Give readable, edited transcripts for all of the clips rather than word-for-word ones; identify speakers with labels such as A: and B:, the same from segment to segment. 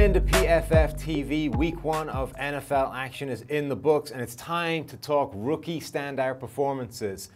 A: into PFF TV. Week 1 of NFL action is in the books, and it's time to talk rookie standout performances.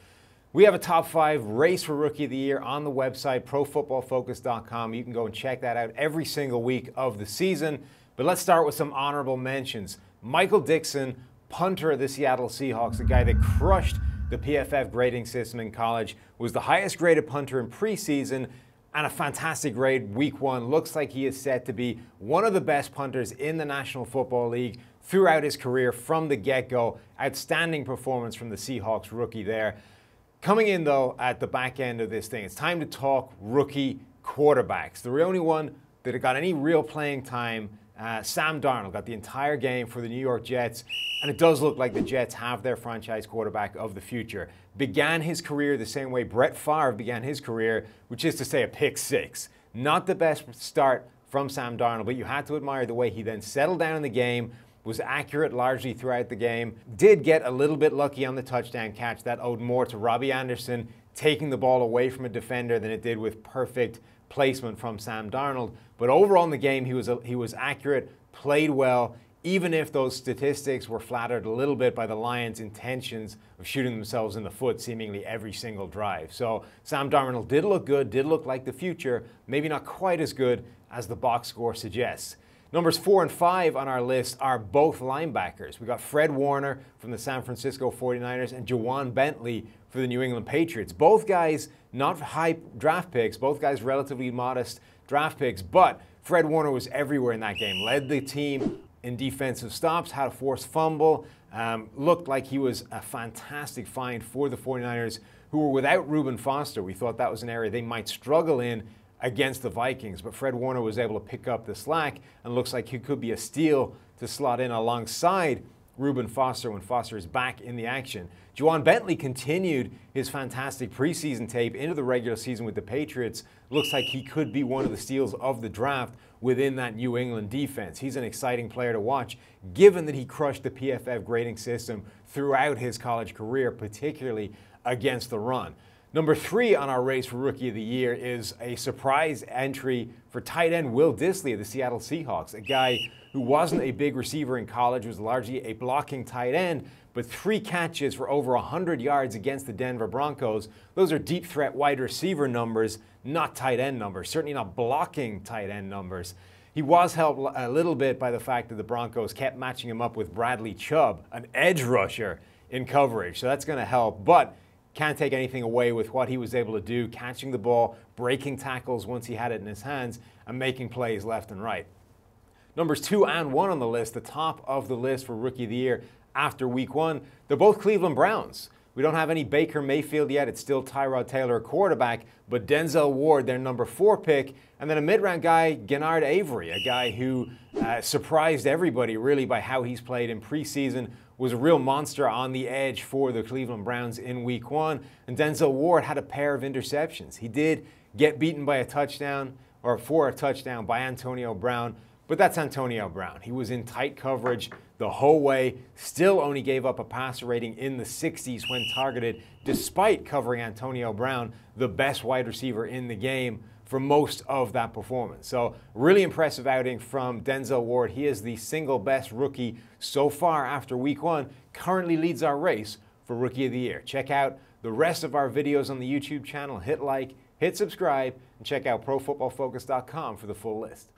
A: We have a top 5 race for Rookie of the Year on the website, ProFootballFocus.com. You can go and check that out every single week of the season. But let's start with some honorable mentions. Michael Dickson, punter of the Seattle Seahawks, the guy that crushed the PFF grading system in college, was the highest graded punter in preseason and a fantastic grade week 1. Looks like he is set to be one of the best punters in the National Football League throughout his career from the get-go. Outstanding performance from the Seahawks rookie there. Coming in, though, at the back end of this thing, it's time to talk rookie quarterbacks. The only one that got any real playing time, Sam Darnold, got the entire game for the New York Jets, and it does look like the Jets have their franchise quarterback of the future. Began his career the same way Brett Favre began his career, which is to say a pick 6. Not the best start from Sam Darnold, but you had to admire the way he then settled down in the game, was accurate largely throughout the game, did get a little bit lucky on the touchdown catch that owed more to Robbie Anderson taking the ball away from a defender than it did with perfect placement from Sam Darnold. But overall in the game, he was accurate, played well, even if those statistics were flattered a little bit by the Lions' intentions of shooting themselves in the foot seemingly every single drive. So Sam Darnold did look good, did look like the future, maybe not quite as good as the box score suggests. Numbers 4 and 5 on our list are both linebackers. We got Fred Warner from the San Francisco 49ers and Juwan Bentley for the New England Patriots. Both guys not high draft picks, both guys relatively modest draft picks, but Fred Warner was everywhere in that game. Led the team in defensive stops, had a forced fumble, looked like he was a fantastic find for the 49ers, who were without Reuben Foster. We thought that was an area they might struggle in against the Vikings, but Fred Warner was able to pick up the slack and looks like he could be a steal to slot in alongside Reuben Foster when Foster is back in the action. Juwan Bentley continued his fantastic preseason tape into the regular season with the Patriots. Looks like he could be one of the steals of the draft within that New England defense. He's an exciting player to watch, given that he crushed the PFF grading system throughout his college career, particularly against the run. Number 3 on our race for Rookie of the Year is a surprise entry for tight end Will Dissly of the Seattle Seahawks, a guy who wasn't a big receiver in college, was largely a blocking tight end, but 3 catches for over 100 yards against the Denver Broncos. Those are deep threat wide receiver numbers, not tight end numbers, certainly not blocking tight end numbers. He was helped a little bit by the fact that the Broncos kept matching him up with Bradley Chubb, an edge rusher, in coverage, so that's going to help, but can't take anything away with what he was able to do, catching the ball, breaking tackles once he had it in his hands, and making plays left and right. Numbers 2 and 1 on the list, the top of the list for Rookie of the Year after Week 1, they're both Cleveland Browns. We don't have any Baker Mayfield yet. It's still Tyrod Taylor, quarterback, but Denzel Ward, their number 4 pick, and then a mid-round guy, Gennard Avery, a guy who surprised everybody really by how he's played in preseason, was a real monster on the edge for the Cleveland Browns in Week 1. And Denzel Ward had a pair of interceptions. He did get beaten by a touchdown, or for a touchdown by Antonio Brown, but that's Antonio Brown. He was in tight coverage the whole way, still only gave up a passer rating in the 60s when targeted, despite covering Antonio Brown, the best wide receiver in the game, for most of that performance. So really impressive outing from Denzel Ward. He is the single best rookie so far after Week 1, currently leads our race for Rookie of the Year. Check out the rest of our videos on the YouTube channel. Hit like, hit subscribe, and check out ProFootballFocus.com for the full list.